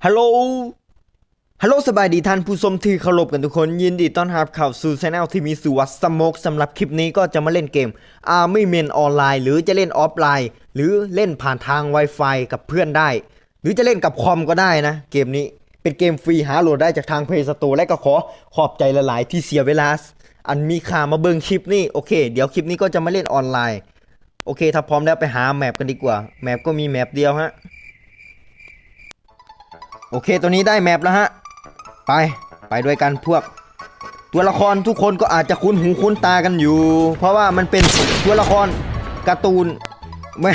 ฮัลโหลสบายดีท่านผู้ชมที่เคารพกันทุกคนยินดีต้อนรับเข้าสู่ช่องที่มีชื่อว่าสโมกสำหรับคลิปนี้ก็จะมาเล่นเกม Army Men ออนไลน์หรือจะเล่นออฟไลน์หรือเล่นผ่านทาง Wi-Fi กับเพื่อนได้หรือจะเล่นกับคอมก็ได้นะเกมนี้เป็นเกมฟรีหาโหลดได้จากทาง Play Store และก็ขอบใจหลายๆที่เสียเวลาอันมีค่ามาเบิ่งคลิปนี้โอเคเดี๋ยวคลิปนี้ก็จะมาเล่นออนไลน์โอเคถ้าพร้อมแล้วไปหาแมปกันดีกว่าแมปก็มีแมปเดียวฮะโอเคตัวนี้ได้แมปแล้วฮะไปด้วยกันพวกตัวละครทุกคนก็อาจจะคุ้นหูคุ้นตากันอยู่เพราะว่ามันเป็นตัวละครการ์ตูนไม่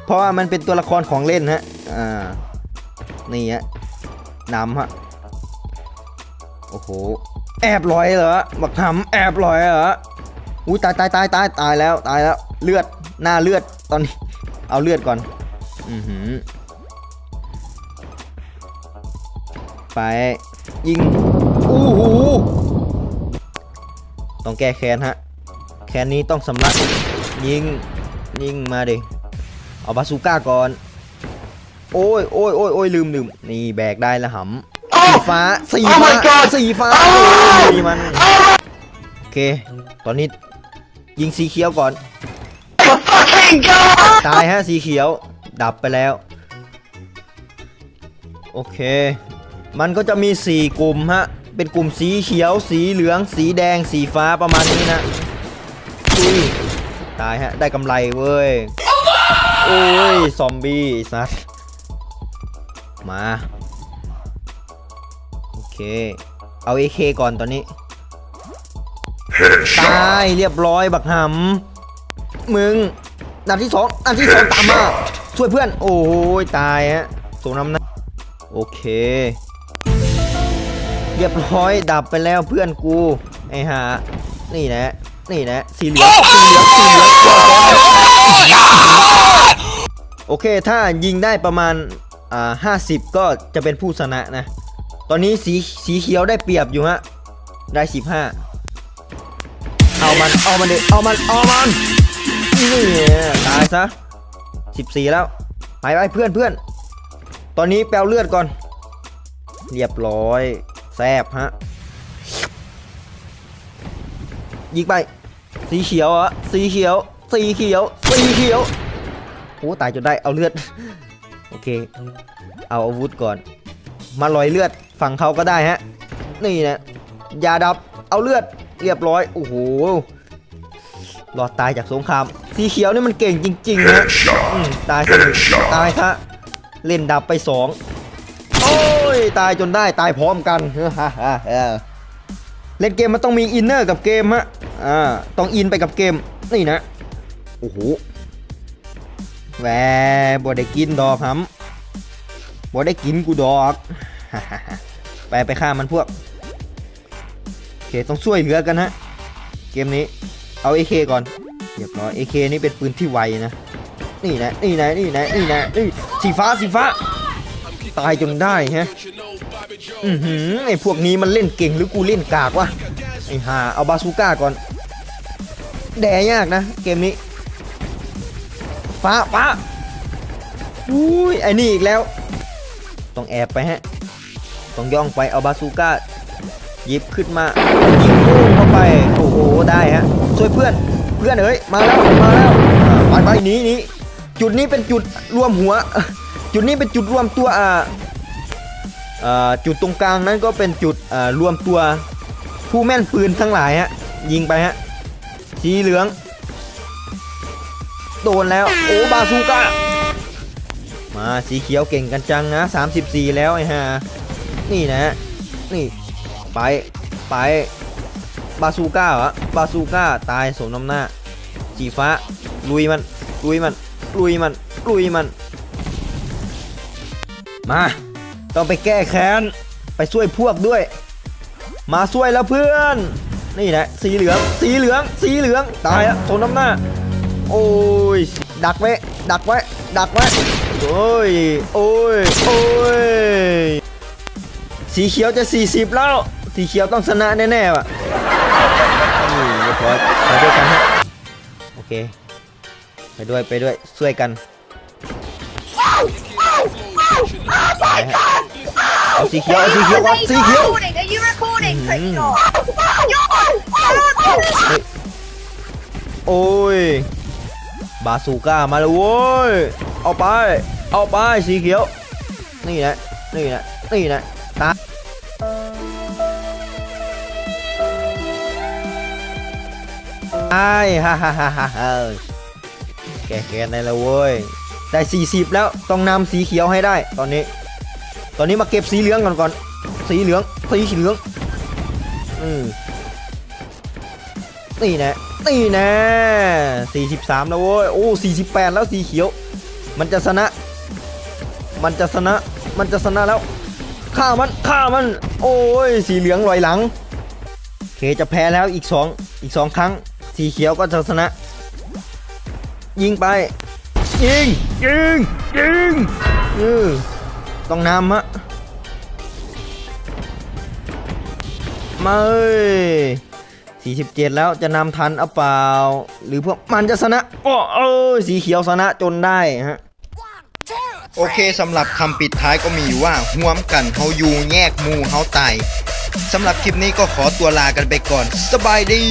เพราะว่ามันเป็นตัวละครของเล่นฮะนี่ฮะนำฮะโอ้โหแอบลอยเหรอบักหำแอบลอยเหรออุ้ยตายแล้วเลือดหน้าเลือดตอนนี้เอาเลือดก่อนไปยิงอู้หูต้องแก้แค้นฮะแค้นนี้ต้องสำลักยิงมาดิเอาบาซูก้าก่อนโอ้ยลืมนี่แบกได้ละหำสีฟ้านี่มันโอเคตอนนี้ยิงสีเขียวก่อนตายฮะสีเขียวดับไปแล้วโอเคมันก็จะมี4กลุ่มฮะเป็นกลุ่มสีเขียวสีเหลืองสีแดงสีฟ้าประมาณนี้นะตายฮะได้กำไรเว้ยโอ้ยซอมบี้สัสมาโอเคเอา AK ก่อนตอนนี้ตายเรียบร้อยบักหำมึงนัดที่สองตามมาช่วยเพื่อนโอ้ยตายฮะส่งน้ำหน้าโอเคเรียบร้อยดับไปแล้วเพื่อนกูไอ้ห่านี่นะสีเหลืองโอเคถ้ายิงได้ประมาณ50ก็จะเป็นผู้ชนะนะตอนนี้สีเขียวได้เปรียบอยู่ฮะได้15เอามันนี่ตายซะ14แล้วไปเพื่อนตอนนี้แปลเลือดก่อนเรียบร้อยแซบฮะยิงไปสีเขียวอะสีเขียวโอ้ตายจนได้เอาเลือดโอเคเอาอาวุธก่อนมาลอยเลือดฝั่งเขาก็ได้ฮะนี่นะยาดับเอาเลือดเรียบร้อยโอ้โหรอดตายจากสงครามสีเขียวนี่มันเก่งจริงๆนะตายซะเล่นดับไป2โอ้ยตายจนได้ตายพร้อมกันเล่นเกมมันต้องมีอินเนอร์กับเกมฮะต้องอินไปกับเกมนี่นะโอ้โหแหวบ่ได้กินดอกครับบ่ได้กินกูดอกไปฆ่ามันพวกโอเคต้องช่วยเหลือกันฮะเกมนี้เอา AK ก่อนเรียบร้อย AK นี่เป็นปืนที่ไวนะนี่สีฟ้าตายจนได้ฮะไอพวกนี้มันเล่นเก่งหรือกูเล่นกากวะไอห่าเอาบาซูก้าก่อนแดยากนะเกมนี้ฟ้าอุ้ยไอนี่อีกแล้วต้องแอบไปฮะต้องย่องไปเอาบาซูก้าหยิบขึ้นมายิงเข้าไปโอ้โหได้ฮะช่วยเพื่อนเอ้ยมาแล้วไปหนีจุดนี้เป็นจุดรวมหัวจุดนี้เป็นจุดรวมตัวจุดตรงกลางนั้นก็เป็นจุดรวมตัวผู้แม่นปืนทั้งหลายฮะยิงไปฮะสีเหลืองโดนแล้วโอ้บาซูก้ามาสีเขียวเก่งกันจังนะ34แล้วไอ้ห่านี่นะนี่ไปบาซูก้าเหรอบาซูก้าตายสมน้ำหน้าสีฟ้าลุยมันมาต้องไปแก้แค้นไปช่วยพวกด้วยมาช่วยแล้วเพื่อนนี่แหละสีเหลืองตายอะโซนน้ำหน้าโอ้ยดักไว้โอ้ยสีเขียวจะ40แล้วสีเขียวต้องชนะแน่ๆว่ะนี่เรียบร้อยไปด้วยกันฮะโอเคไปด้วยช่วยกันไปฮะ เอาสีเขียวเอาสีเขียวก่อนสีเขียว Are you recording? โอ้ยบาซูก้ามาเลยโว้ยเอาไปสีเขียวนี่นะตาไอ้ฮ่าแกได้แล้วเว้ยได้40แล้วต้องนำสีเขียวให้ได้ตอนนี้มาเก็บสีเหลืองก่อนสีเหลืองนี่นะ43แล้วเว้ยโอ้48แล้วสีเขียวมันจะชนะแล้วฆ่ามันโอ้ยสีเหลืองลอยหลังเคจะแพ้แล้วอีก2ครั้งสีเขียวก็จะชนะยิงไปยิงต้องนำฮะมา47แล้วจะนำทันเอาเปล่าหรือพวกมันจะชนะสีเขียวชนะจนได้ฮะโอเคสำหรับคำปิดท้ายก็มีอยู่ว่าห่วมกันเฮาอยู่แยกหมู่เฮาตายสำหรับคลิปนี้ก็ขอตัวลากันไปก่อนสบายดี